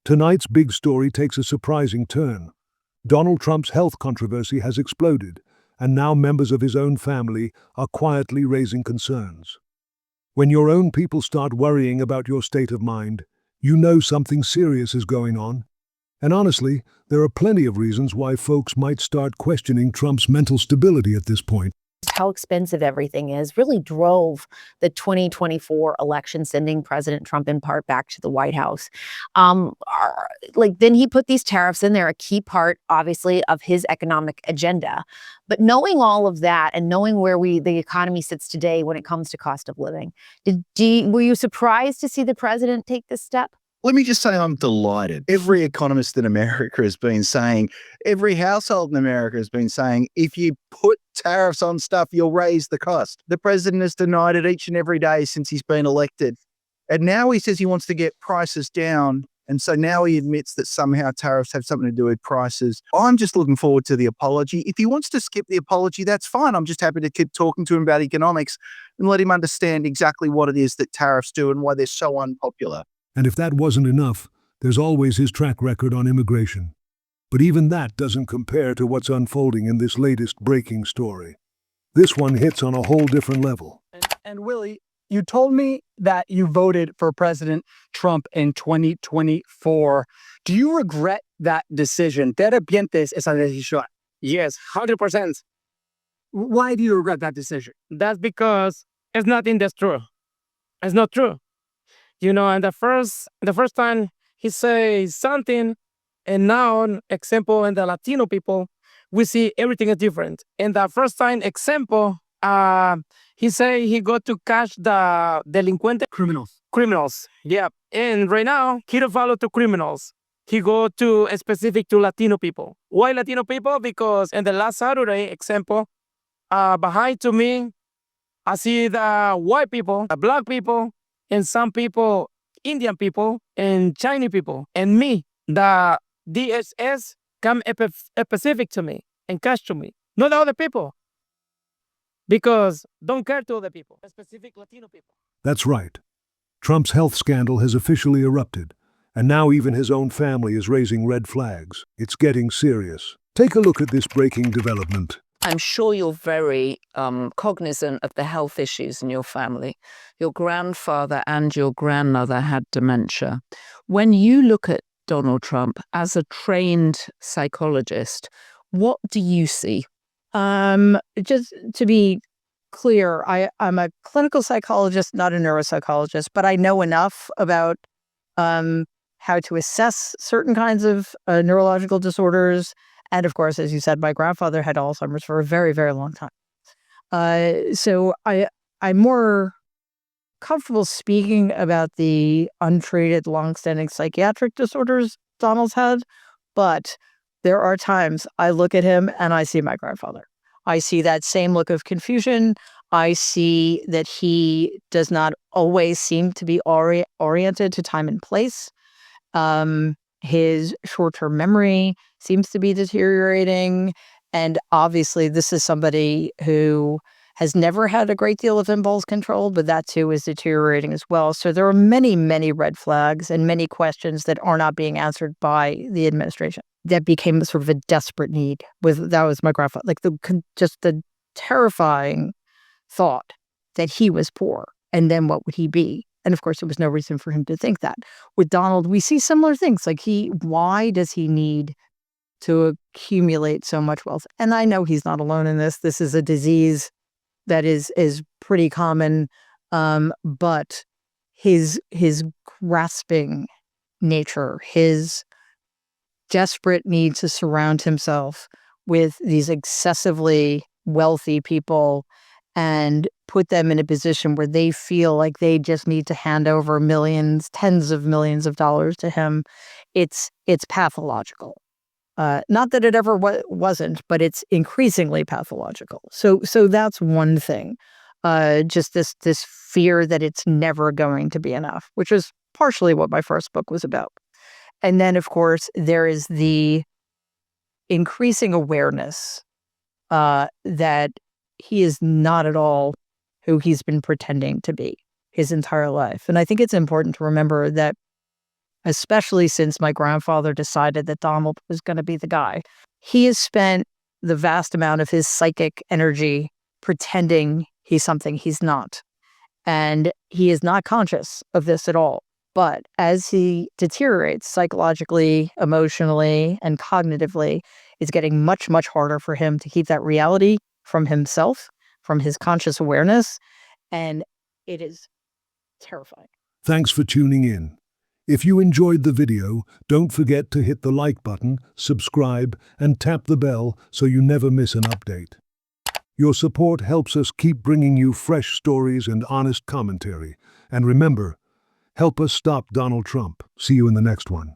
Tonight's big story takes a surprising turn. Donald Trump's health controversy has exploded, and now members of his own family are quietly raising concerns. When your own people start worrying about your state of mind, you know something serious is going on. And honestly, there are plenty of reasons why folks might start questioning Trump's mental stability at this point. How expensive everything is really drove the 2024 election, sending President Trump in part back to the White House. Then he put these tariffs in there, a key part, obviously, of his economic agenda. But knowing all of that and knowing where the economy sits today when it comes to cost of living, were you surprised to see the president take this step? Let me just say I'm delighted. Every economist in America has been saying, every household in America has been saying, if you put tariffs on stuff, you'll raise the cost. The president has denied it each and every day since he's been elected. And now he says he wants to get prices down. And so now he admits that somehow tariffs have something to do with prices. I'm just looking forward to the apology. If he wants to skip the apology, that's fine. I'm just happy to keep talking to him about economics and let him understand exactly what it is that tariffs do and why they're so unpopular. And if that wasn't enough, there's always his track record on immigration. But even that doesn't compare to what's unfolding in this latest breaking story. This one hits on a whole different level. And Willie, you told me that you voted for President Trump in 2024. Do you regret that decision? ¿Te arrepientes esa decisión? Yes, 100%. Why do you regret that decision? That's because it's nothing that's true. It's not true. You know, and the first time he says something, and now, example, in the Latino people, we see everything is different. In the first time example, he say he go to catch the delinquente criminals. Yeah, and right now he don't follow to criminals. He go to specific to Latino people. Why Latino people? Because in the last Saturday example, behind to me, I see the white people, the black people, and some people, Indian people, and Chinese people, and me. The DSS come specific to me and catch to me, not other people, because don't care to other people, specific Latino people. That's right. Trump's health scandal has officially erupted, and now even his own family is raising red flags. It's getting serious. Take a look at this breaking development. I'm sure you're very cognizant of the health issues in your family. Your grandfather and your grandmother had dementia. When you look at Donald Trump as a trained psychologist, what do you see? Just to be clear, I'm a clinical psychologist, not a neuropsychologist, but I know enough about how to assess certain kinds of neurological disorders. And of course, as you said, my grandfather had Alzheimer's for a very, very long time. So I'm more comfortable speaking about the untreated, longstanding psychiatric disorders Donald's had. But there are times I look at him and I see my grandfather. I see that same look of confusion. I see that he does not always seem to be oriented to time and place. His short-term memory seems to be deteriorating. And obviously, this is somebody who has never had a great deal of impulse control, but that too is deteriorating as well. So there are many, many red flags and many questions that are not being answered by the administration. That became sort of a desperate need. That was my grandfather. Like just the terrifying thought that he was poor, and then what would he be? And of course, there was no reason for him to think that. With Donald, we see similar things. Like why does he need to accumulate so much wealth? And I know he's not alone in this. This is a disease that is pretty common. But his grasping nature, his desperate need to surround himself with these excessively wealthy people and put them in a position where they feel like they just need to hand over millions, tens of millions of dollars to him, it's pathological. Not that it ever wasn't, but it's increasingly pathological. So that's one thing. Just this fear that it's never going to be enough, which is partially what my first book was about. And then, of course, there is the increasing awareness that he is not at all who he's been pretending to be his entire life. And I think it's important to remember that especially since my grandfather decided that Donald was going to be the guy. He has spent the vast amount of his psychic energy pretending he's something he's not. And he is not conscious of this at all. But as he deteriorates psychologically, emotionally, and cognitively, it's getting much, much harder for him to keep that reality from himself, from his conscious awareness. And it is terrifying. Thanks for tuning in. If you enjoyed the video, don't forget to hit the like button, subscribe, and tap the bell so you never miss an update. Your support helps us keep bringing you fresh stories and honest commentary. And remember, help us stop Donald Trump. See you in the next one.